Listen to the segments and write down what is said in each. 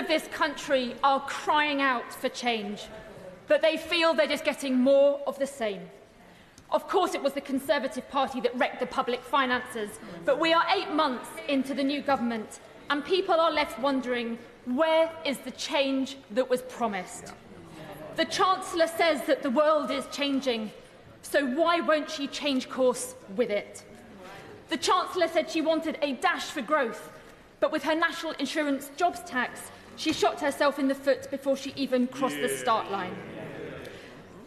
of this country are crying out for change, but they feel they're just getting more of the same. Of course, it was the Conservative Party that wrecked the public finances, but we are 8 months into the new government, and people are left wondering, where is the change that was promised? The Chancellor says that the world is changing, so why won't she change course with it? The Chancellor said she wanted a dash for growth, but with her national insurance jobs tax, she shot herself in the foot before she even crossed the start line.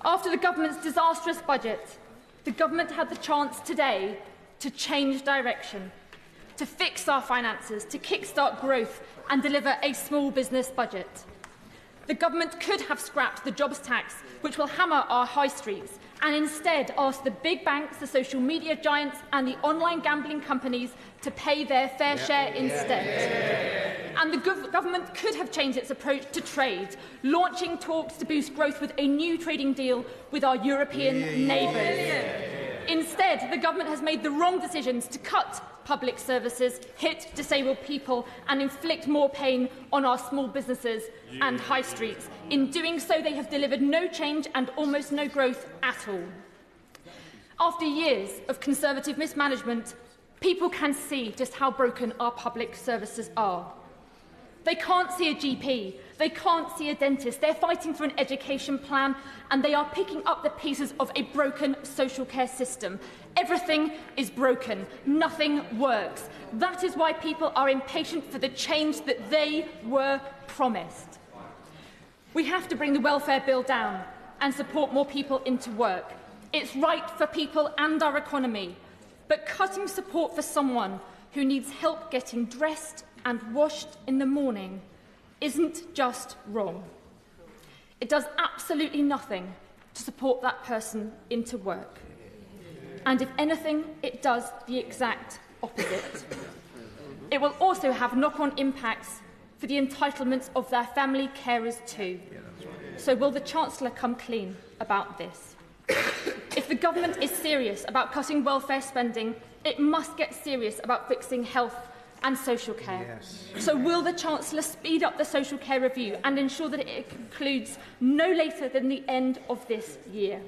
After the government's disastrous budget, the government had the chance today to change direction, to fix our finances, to kickstart growth and deliver a small business budget. The government could have scrapped the jobs tax, which will hammer our high streets, and instead ask the big banks, the social media giants and the online gambling companies to pay their fair share instead. And the government could have changed its approach to trade, launching talks to boost growth with a new trading deal with our European neighbours. Instead, the government has made the wrong decisions to cut public services, hit disabled people and inflict more pain on our small businesses and high streets. In doing so, they have delivered no change and almost no growth at all. After years of Conservative mismanagement, people can see just how broken our public services are. They can't see a GP, they can't see a dentist, they're fighting for an education plan and they are picking up the pieces of a broken social care system. Everything is broken, nothing works. That is why people are impatient for the change that they were promised. We have to bring the welfare bill down and support more people into work. It's right for people and our economy, but cutting support for someone who needs help getting dressed and washed in the morning isn't just wrong. It does absolutely nothing to support that person into work. And if anything, it does the exact opposite. It will also have knock-on impacts for the entitlements of their family carers too. So will the Chancellor come clean about this? If the government is serious about cutting welfare spending, it must get serious about fixing health and social care. So will the Chancellor speed up the social care review and ensure that it concludes no later than the end of this year?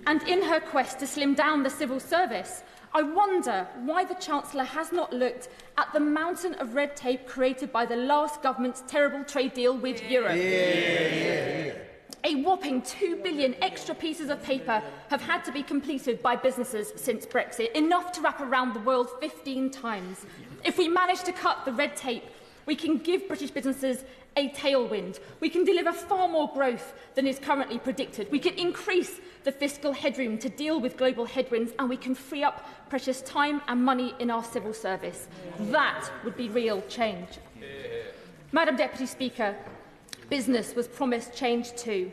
And in her quest to slim down the civil service, I wonder why the Chancellor has not looked at the mountain of red tape created by the last government's terrible trade deal with Europe. A whopping 2 billion extra pieces of paper have had to be completed by businesses since Brexit, enough to wrap around the world 15 times. If we manage to cut the red tape, we can give British businesses a tailwind. We can deliver far more growth than is currently predicted. We can increase the fiscal headroom to deal with global headwinds, and we can free up precious time and money in our civil service. That would be real change. Madam Deputy Speaker, business was promised change too,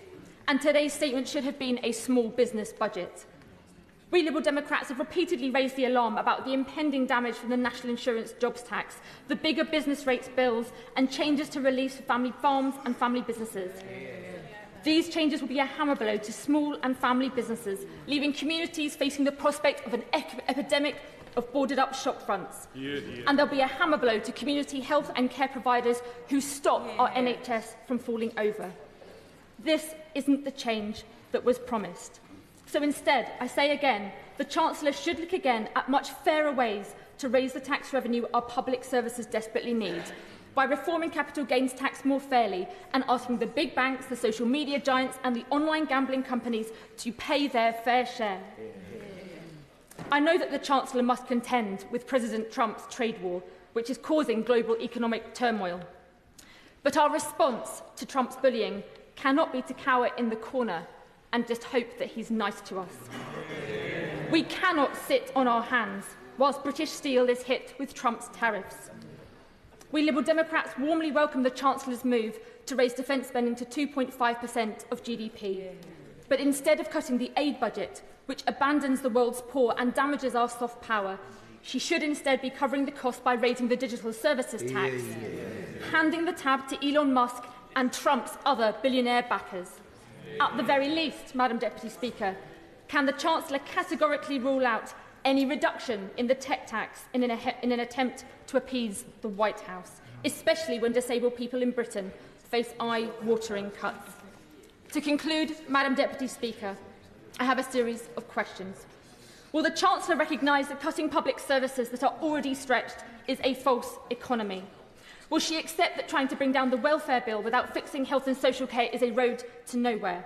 and today's statement should have been a small business budget. We Liberal Democrats have repeatedly raised the alarm about the impending damage from the national insurance jobs tax, the bigger business rates bills and changes to reliefs for family farms and family businesses. These changes will be a hammer blow to small and family businesses, leaving communities facing the prospect of an epidemic of boarded-up shop fronts. And there'll be a hammer blow to community health and care providers who stop our NHS from falling over. This isn't the change that was promised. So instead, I say again, the Chancellor should look again at much fairer ways to raise the tax revenue our public services desperately need, by reforming capital gains tax more fairly and asking the big banks, the social media giants and the online gambling companies to pay their fair share. I know that the Chancellor must contend with President Trump's trade war, which is causing global economic turmoil. But our response to Trump's bullying cannot be to cower in the corner and just hope that he's nice to us. We cannot sit on our hands whilst British steel is hit with Trump's tariffs. We Liberal Democrats warmly welcome the Chancellor's move to raise defence spending to 2.5% of GDP. But instead of cutting the aid budget, which abandons the world's poor and damages our soft power, she should instead be covering the cost by raising the digital services tax, handing the tab to Elon Musk and Trump's other billionaire backers. At the very least, Madam Deputy Speaker, can the Chancellor categorically rule out any reduction in the tech tax in an attempt to appease the White House? especially when disabled people in Britain face eye-watering cuts. To conclude, Madam Deputy Speaker, I have a series of questions. Will the Chancellor recognise that cutting public services that are already stretched is a false economy? Will she accept that trying to bring down the welfare bill without fixing health and social care is a road to nowhere?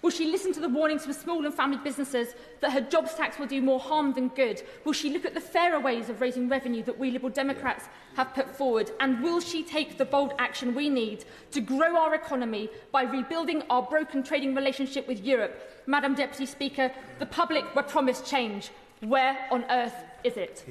Will she listen to the warnings from small and family businesses that her jobs tax will do more harm than good? Will she look at the fairer ways of raising revenue that we Liberal Democrats have put forward? And will she take the bold action we need to grow our economy by rebuilding our broken trading relationship with Europe? Madam Deputy Speaker, the public were promised change. Where on earth is it?